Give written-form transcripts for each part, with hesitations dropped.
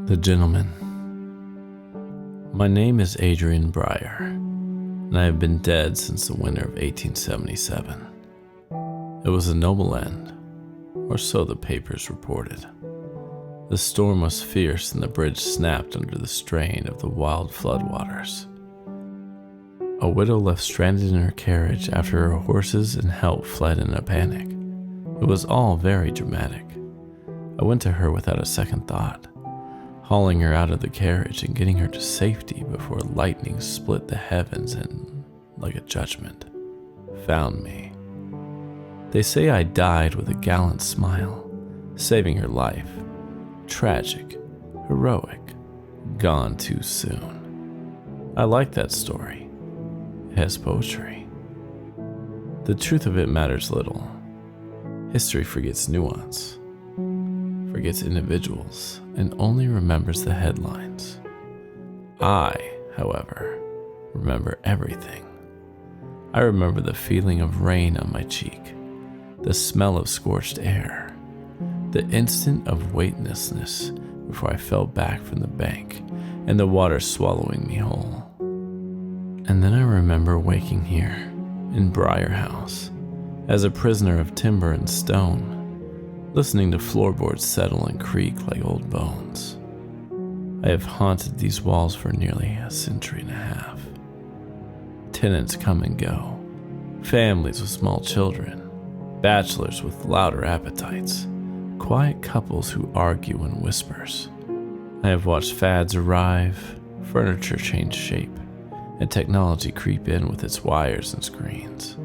The Gentleman. My name is Adrian Breyer, and I have been dead since the winter of 1877. It was a noble end, or so the papers reported. The storm was fierce and the bridge snapped under the strain of the wild floodwaters. A widow left stranded in her carriage after her horses and help fled in a panic. It was all very dramatic. I went to her without a second thought, hauling her out of the carriage and getting her to safety before lightning split the heavens and, like a judgment, found me. They say I died with a gallant smile, saving her life. Tragic, heroic, gone too soon. I like that story. It has poetry. The truth of it matters little. History forgets nuance, forgets individuals, and only remembers the headlines. I, however, remember everything. I remember the feeling of rain on my cheek, the smell of scorched air, the instant of weightlessness before I fell back from the bank and the water swallowing me whole. And then I remember waking here in Breyer House as a prisoner of timber and stone, listening to floorboards settle and creak like old bones. I have haunted these walls for nearly a century and a half. Tenants come and go, families with small children, bachelors with louder appetites, quiet couples who argue in whispers. I have watched fads arrive, furniture change shape, and technology creep in with its wires and screens.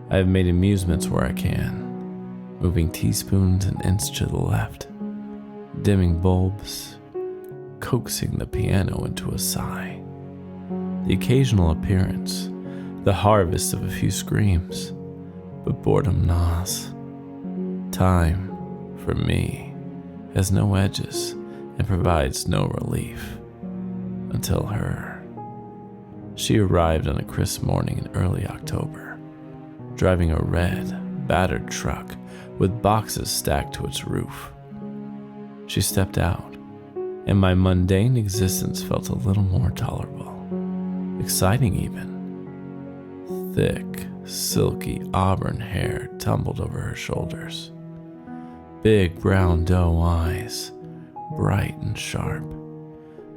I have made amusements where I can, moving teaspoons an inch to the left, dimming bulbs, coaxing the piano into a sigh. The occasional appearance, the harvest of a few screams, but boredom gnaws. Time, for me, has no edges and provides no relief. Until her. She arrived on a crisp morning in early October, driving a red, battered truck with boxes stacked to its roof. She stepped out, and my mundane existence felt a little more tolerable, exciting even. Thick, silky auburn hair tumbled over her shoulders. Big brown doe eyes, bright and sharp.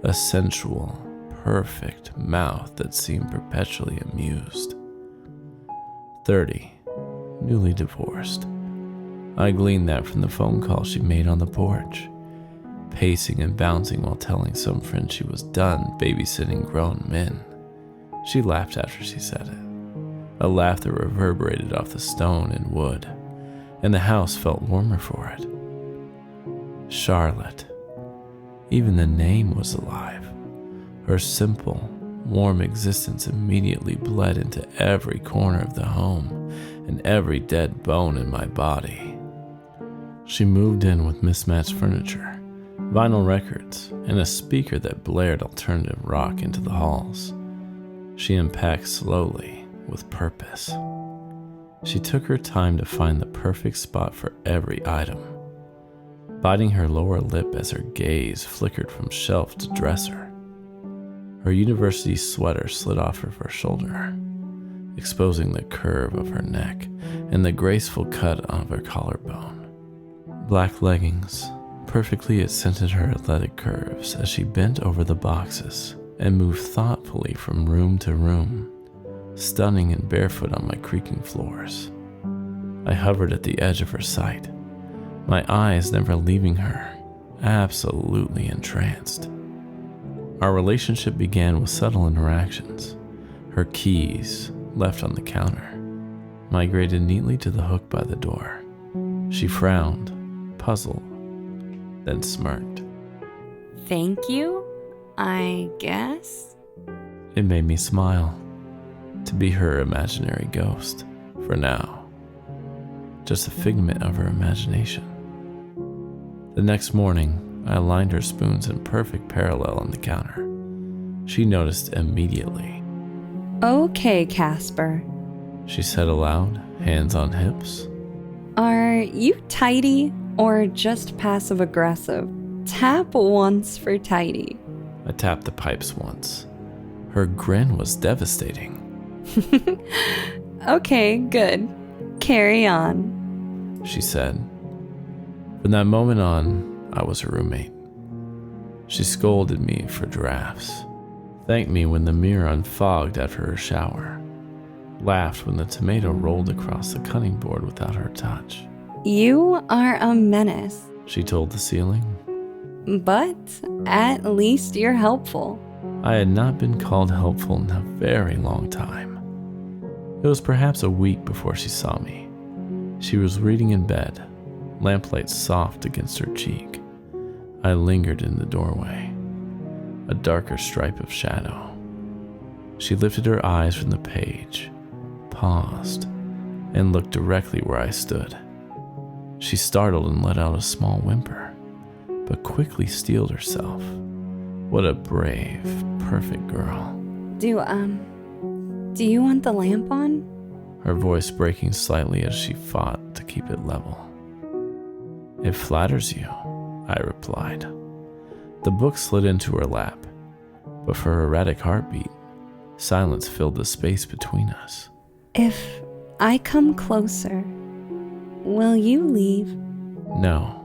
A sensual, perfect mouth that seemed perpetually amused. 30, newly divorced. I gleaned that from the phone call she made on the porch, pacing and bouncing while telling some friend she was done babysitting grown men. She laughed after she said it, a laugh that reverberated off the stone and wood, and the house felt warmer for it. Charlotte. Even the name was alive. Her simple, warm existence immediately bled into every corner of the home and every dead bone in my body. She moved in with mismatched furniture, vinyl records, and a speaker that blared alternative rock into the halls. She unpacked slowly, with purpose. She took her time to find the perfect spot for every item, biting her lower lip as her gaze flickered from shelf to dresser. Her university sweater slid off of her shoulder, exposing the curve of her neck and the graceful cut of her collarbone. Black leggings perfectly accented her athletic curves as she bent over the boxes and moved thoughtfully from room to room, stunning and barefoot on my creaking floors. I hovered at the edge of her sight, my eyes never leaving her, absolutely entranced. Our relationship began with subtle interactions. Her keys, left on the counter, migrated neatly to the hook by the door. She frowned, puzzled, then smirked. Thank you, I guess? It made me smile, to be her imaginary ghost, for now. Just a figment of her imagination. The next morning, I aligned her spoons in perfect parallel on the counter. She noticed immediately. Okay, Casper, she said aloud, hands on hips. Are you tidy or just passive-aggressive? Tap once for tidy. I tapped the pipes once. Her grin was devastating. Okay, good. Carry on, she said. From that moment on, I was her roommate. She scolded me for giraffes, thanked me when the mirror unfogged after her shower, laughed when the tomato rolled across the cutting board without her touch. You are a menace, She told the ceiling. but at least you're helpful. I had not been called helpful in a very long time. It was perhaps a week before she saw me. She was reading in bed, lamplight soft against her cheek. I lingered in the doorway, a darker stripe of shadow. She lifted her eyes from the page, paused, and looked directly where I stood. She startled and let out a small whimper, but quickly steeled herself. What a brave, perfect girl. Do you want the lamp on? Her voice breaking slightly as she fought to keep it level. It flatters you, I replied. The book slid into her lap, but for her erratic heartbeat, silence filled the space between us. If I come closer, will you leave? No,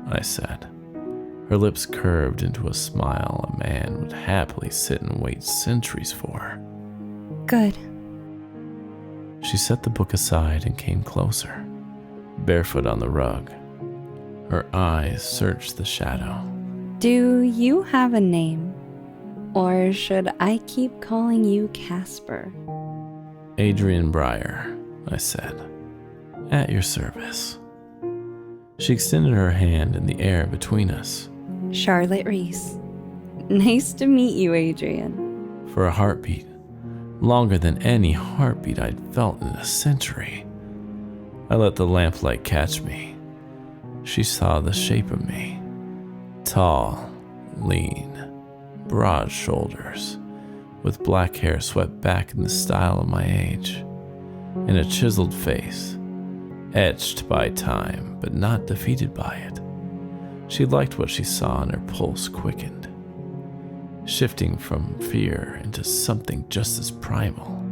I said. Her lips curved into a smile a man would happily sit and wait centuries for. Good. She set the book aside and came closer, barefoot on the rug. Her eyes searched the shadow. Do you have a name? Or should I keep calling you Casper? Adrian Breyer, I said. At your service. She extended her hand in the air between us. Charlotte Reese. Nice to meet you, Adrian. For a heartbeat, longer than any heartbeat I'd felt in a century. I let the lamplight catch me. She saw the shape of me. Tall, lean, broad shoulders, with black hair swept back in the style of my age, and a chiseled face, etched by time but not defeated by it. She liked what she saw, and her pulse quickened, shifting from fear into something just as primal.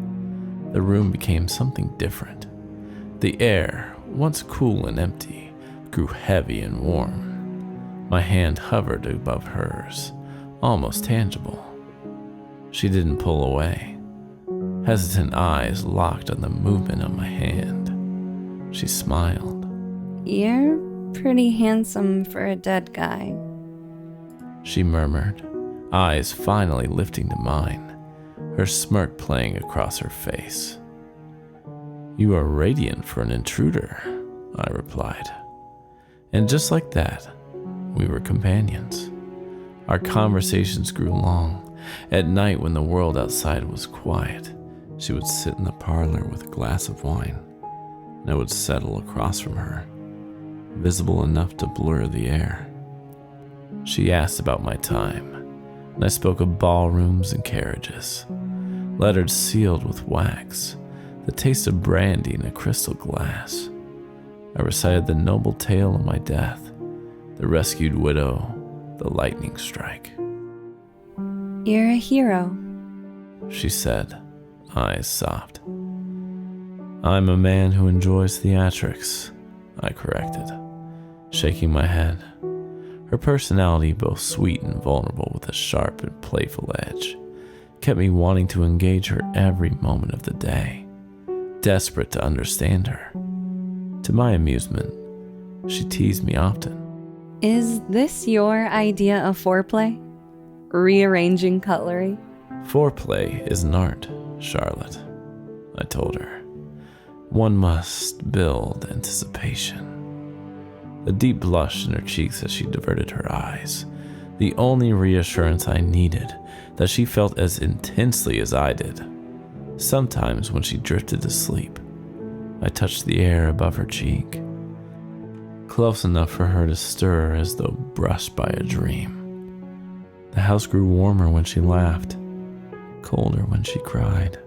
The room became something different. The air, once cool and empty, grew heavy and warm. My hand hovered above hers, almost tangible. She didn't pull away. Hesitant eyes locked on the movement of my hand. She smiled. You're pretty handsome for a dead guy, she murmured, eyes finally lifting to mine, her smirk playing across her face. You are radiant for an intruder, I replied. And just like that, we were companions. Our conversations grew long. At night, when the world outside was quiet, she would sit in the parlor with a glass of wine, and I would settle across from her, visible enough to blur the air. She asked about my time, and I spoke of ballrooms and carriages, letters sealed with wax, the taste of brandy in a crystal glass. I recited the noble tale of my death, the rescued widow, the lightning strike. You're a hero, she said, eyes soft. I'm a man who enjoys theatrics, I corrected, shaking my head. Her personality, both sweet and vulnerable with a sharp and playful edge, kept me wanting to engage her every moment of the day, desperate to understand her. To my amusement, she teased me often. Is this your idea of foreplay? Rearranging cutlery? Foreplay is an art, Charlotte, I told her. One must build anticipation. A deep blush in her cheeks as she diverted her eyes, the only reassurance I needed that she felt as intensely as I did. Sometimes when she drifted to sleep, I touched the air above her cheek, close enough for her to stir as though brushed by a dream. The house grew warmer when she laughed, colder when she cried.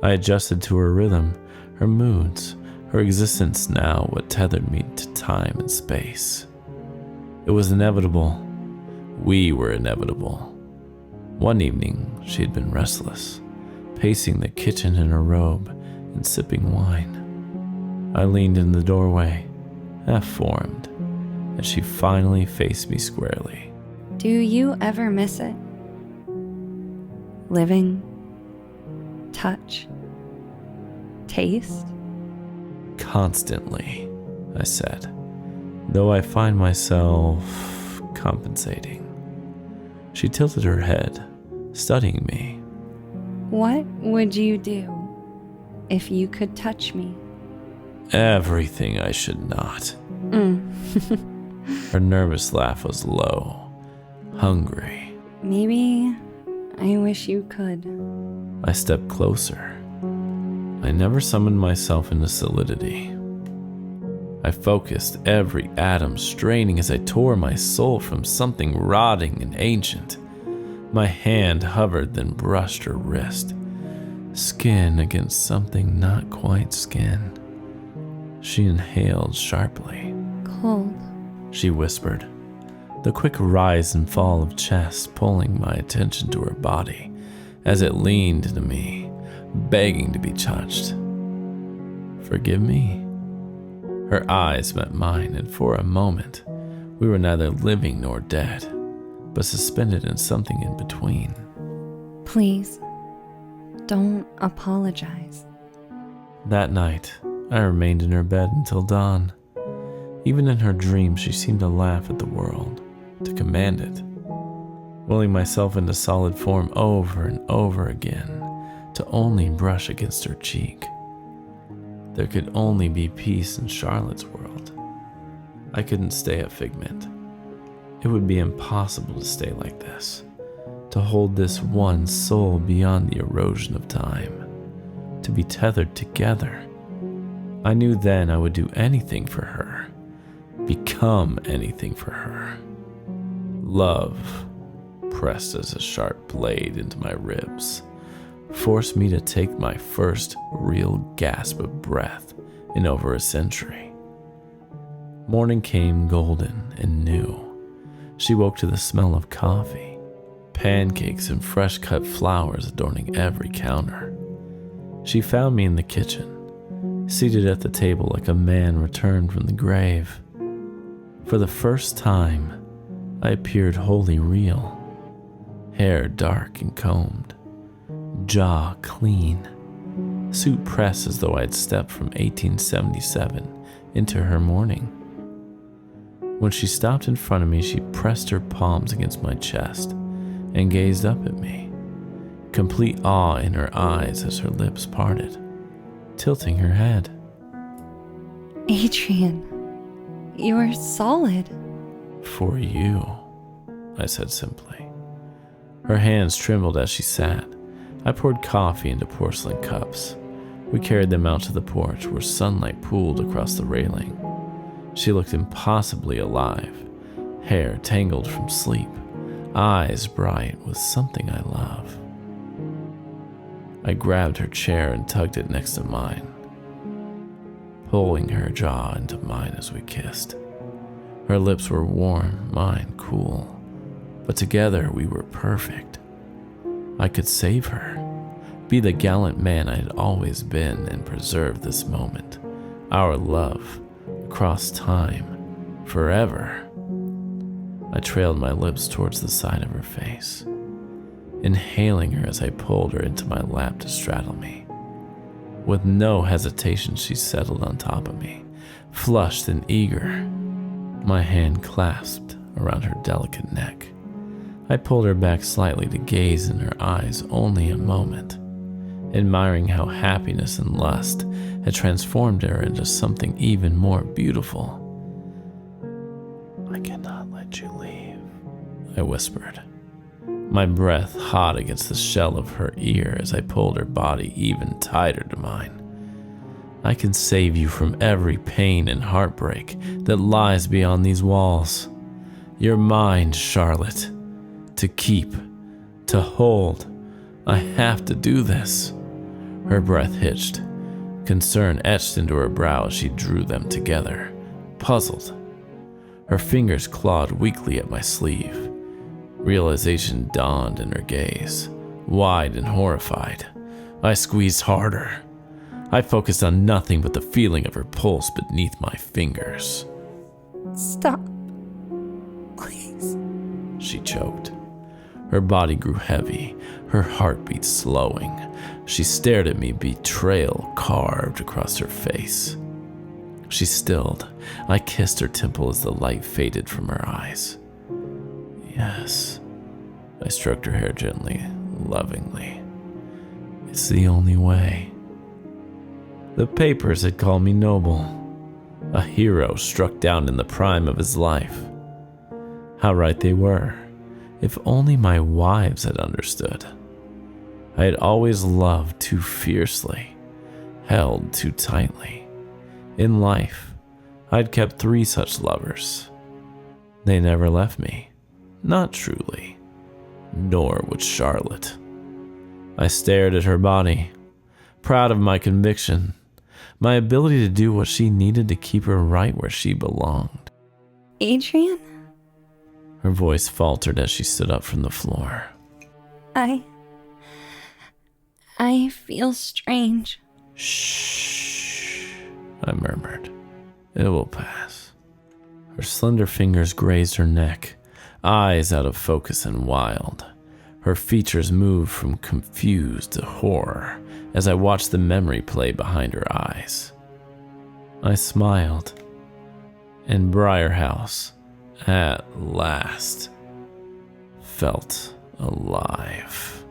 I adjusted to her rhythm, her moods, her existence now what tethered me to time and space. It was inevitable. We were inevitable. One evening, she had been restless, pacing the kitchen in her robe and sipping wine. I leaned in the doorway, half-formed, and she finally faced me squarely. Do you ever miss it? Living, touch, taste? Constantly, I said, though I find myself compensating. She tilted her head, studying me. What would you do if you could touch me? Everything I should not. Her nervous laugh was low, hungry. Maybe I wish you could. I stepped closer. I never summoned myself into solidity. I focused every atom, straining as I tore my soul from something rotting and ancient. My hand hovered, then brushed her wrist. Skin against something not quite skin. She inhaled sharply. Cold. She whispered, the quick rise and fall of chest pulling my attention to her body as it leaned into me, begging to be touched. Forgive me? Her eyes met mine, and for a moment, we were neither living nor dead, but suspended in something in between. Please, don't apologize. That night, I remained in her bed until dawn. Even in her dreams, she seemed to laugh at the world, to command it, willing myself into solid form over and over again, to only brush against her cheek. There could only be peace in Charlotte's world. I couldn't stay a Figment. It would be impossible to stay like this, to hold this one soul beyond the erosion of time, to be tethered together. I knew then I would do anything for her, become anything for her. Love, pressed as a sharp blade into my ribs, forced me to take my first real gasp of breath in over a century. Morning came golden and new. She woke to the smell of coffee, pancakes and fresh cut flowers adorning every counter. She found me in the kitchen, seated at the table like a man returned from the grave. For the first time, I appeared wholly real, hair dark and combed, jaw clean, suit pressed as though I'd stepped from 1877 into her morning. When she stopped in front of me, she pressed her palms against my chest and gazed up at me, complete awe in her eyes as her lips parted, tilting her head. Adrian, you're solid. For you, I said simply. Her hands trembled as she sat. I poured coffee into porcelain cups. We carried them out to the porch where sunlight pooled across the railing. She looked impossibly alive, hair tangled from sleep, eyes bright with something I love. I grabbed her chair and tugged it next to mine, pulling her jaw into mine as we kissed. Her lips were warm, mine cool, but together we were perfect. I could save her, be the gallant man I had always been, and preserve this moment, our love, across time, forever. I trailed my lips towards the side of her face, inhaling her as I pulled her into my lap to straddle me. With no hesitation, she settled on top of me, flushed and eager, my hand clasped around her delicate neck. I pulled her back slightly to gaze in her eyes only a moment, admiring how happiness and lust had transformed her into something even more beautiful. I cannot let you leave, I whispered, my breath hot against the shell of her ear as I pulled her body even tighter to mine. I can save you from every pain and heartbreak that lies beyond these walls. You're mine, Charlotte. To keep, to hold. I have to do this. Her breath hitched. Concern etched into her brow as she drew them together, puzzled. Her fingers clawed weakly at my sleeve. Realization dawned in her gaze, wide and horrified. I squeezed harder. I focused on nothing but the feeling of her pulse beneath my fingers. Stop. Please. She choked. Her body grew heavy, her heartbeat slowing. She stared at me, betrayal carved across her face. She stilled. I kissed her temple as the light faded from her eyes. Yes. I stroked her hair gently, lovingly. It's the only way. The papers had called me noble, a hero struck down in the prime of his life. How right they were. If only my wives had understood. I had always loved too fiercely, held too tightly. In life, I'd kept 3 such lovers. They never left me, not truly, nor would Charlotte. I stared at her body, proud of my conviction, my ability to do what she needed to keep her right where she belonged. Adrian? Her voice faltered as she stood up from the floor. I feel strange. Shh, I murmured. It will pass. Her slender fingers grazed her neck, eyes out of focus and wild. Her features moved from confused to horror as I watched the memory play behind her eyes. I smiled. And Briar House, at last, felt alive.